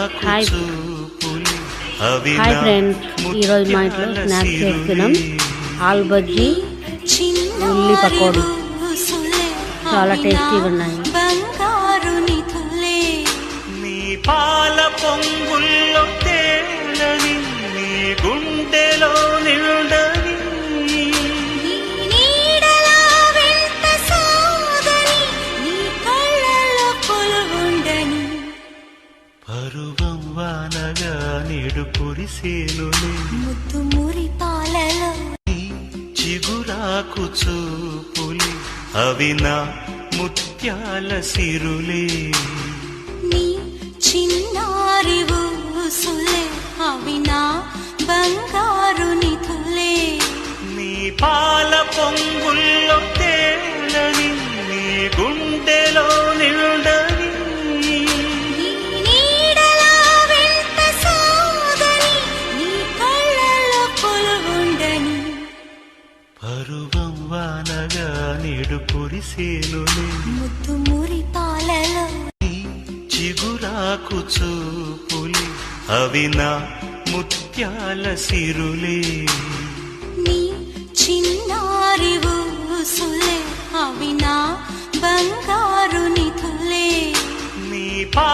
Hi friends, ఈరోజు మా ఇంట్లో స్నాక్స్ చేస్తున్నాం. ఆలు బజ్జీ, ఉల్లి పకోడీ చాలా టేస్టీగా ఉన్నాయి. పాల పొంగుల్లో తేలని నీ గుండెలో నిండని పరువం వానగా నేడు కురిసేనులే మురి పాలలో చిగురాకు చూపులే అవి నా ముత్యాల సిరులే నీ చిన్నారి ఊసులే అవి నా బంగారు నిధులే నీ పాల పొంగుల్లో తేలని నీ గుండెలో నిండని నీడలా వెంట సాగని నీ కళ్ళలో కొలువుండని పరువం వానగా నేడు కురిసేనులే మురి పాలలో చిగురాకు చూపులే అవి నా ముత్యాల సిరులే నీ చిన్నారి ఊసులే అవి నా బంగారు నిధులే నీ పా